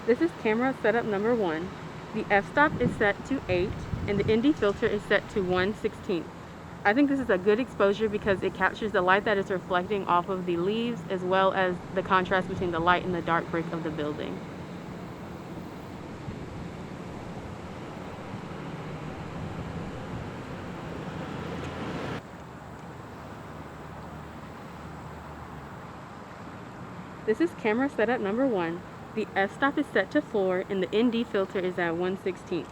This is camera setup number 1. The f-stop is set to 8 and the ND filter is set to 1/16. I think this is a good exposure because it captures the light that is reflecting off of the leaves as well as the contrast between the light and the dark brick of the building. This is camera setup number 1. The f-stop is set to 4 and the ND filter is at 1/16.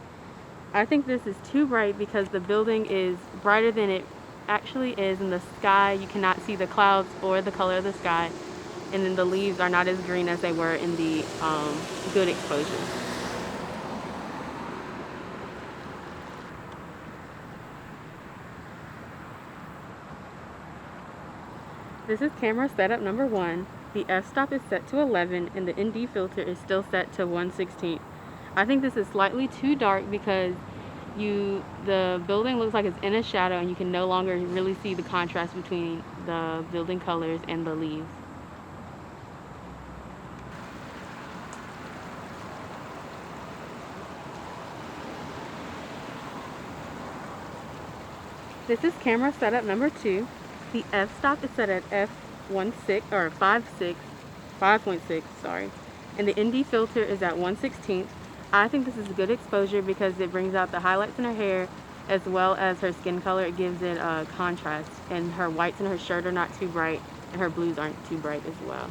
I think this is too bright because the building is brighter than it actually is in the sky. You cannot see the clouds or the color of the sky, and then the leaves are not as green as they were in the good exposure. This is camera setup number 1. The f-stop is set to 11 and the ND filter is still set to 1/16. I think this is slightly too dark because the building looks like it's in a shadow and you can no longer really see the contrast between the building colors and the leaves. This is camera setup number 2. The f-stop is set at f1.6 or 5.6, sorry, and the ND filter is at 1/16. I think this is a good exposure because it brings out the highlights in her hair as well as her skin color. It gives it a contrast, and her whites in her shirt are not too bright and her blues aren't too bright as well.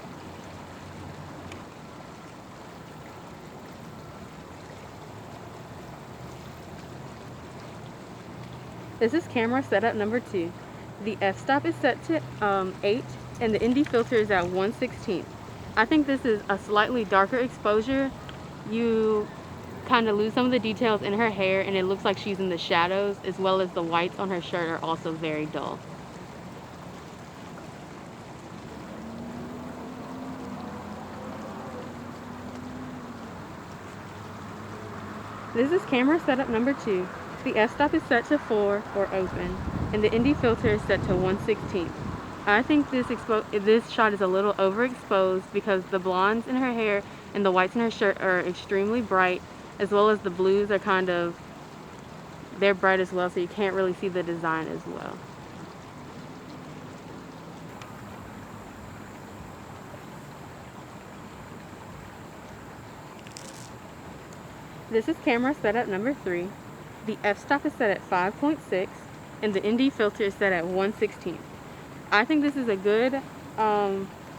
This is camera setup number 2. The f-stop is set to 8 and the ND filter is at 1/16. I think this is a slightly darker exposure. You kind of lose some of the details in her hair and it looks like she's in the shadows, as well as the whites on her shirt are also very dull. This is camera setup number 2. The f-stop is set to 4 or open and the ND filter is set to 1/16. I think this shot is a little overexposed because the blondes in her hair and the whites in her shirt are extremely bright, as well as the blues are they're bright as well, so you can't really see the design as well. This is camera setup number 3. The f-stop is set at 5.6 and the ND filter is set at 1/16. I think this is a good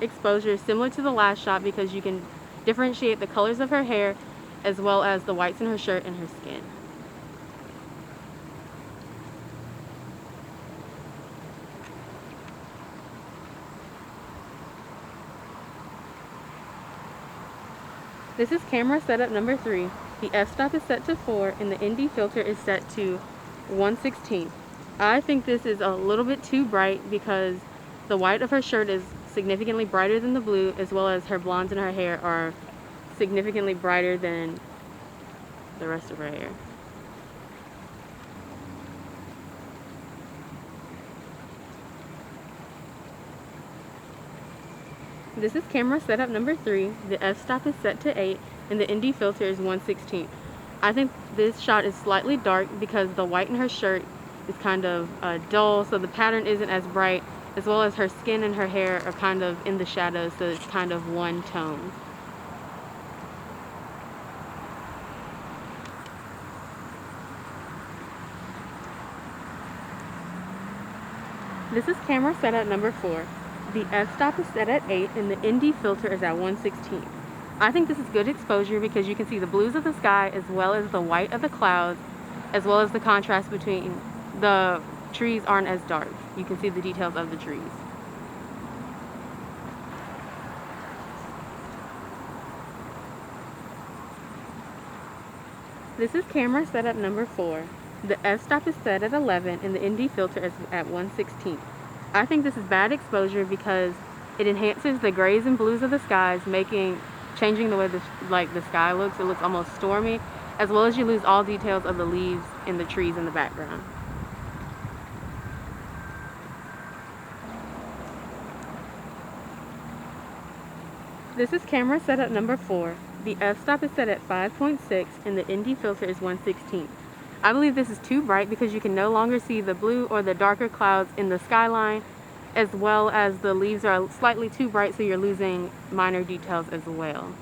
exposure similar to the last shot because you can differentiate the colors of her hair as well as the whites in her shirt and her skin. This is camera setup number 3. The f-stop is set to 4 and the ND filter is set to 1/16. I think this is a little bit too bright because the white of her shirt is significantly brighter than the blue, as well as her blondes in her hair are significantly brighter than the rest of her hair. This is camera setup number 3. The f-stop is set to 8 and the ND filter is 1/16. I think this shot is slightly dark because the white in her shirt is kind of dull, so the pattern isn't as bright, as well as her skin and her hair are kind of in the shadows, so it's kind of one tone. This is camera setup number 4. The f-stop is set at 8 and the ND filter is at 1/16. I think this is good exposure because you can see the blues of the sky as well as the white of the clouds, as well as the contrast between the trees aren't as dark. You can see the details of the trees. This is camera setup number 4. The f-stop is set at 11 and the ND filter is at 1/16. I think this is bad exposure because it enhances the grays and blues of the skies, changing the way the sky looks. It looks almost stormy, as well as you lose all details of the leaves and the trees in the background. This is camera setup number 4. The f-stop is set at 5.6 and the ND filter is 1/16. I believe this is too bright because you can no longer see the blue or the darker clouds in the skyline, as well as the leaves are slightly too bright, so you're losing minor details as well.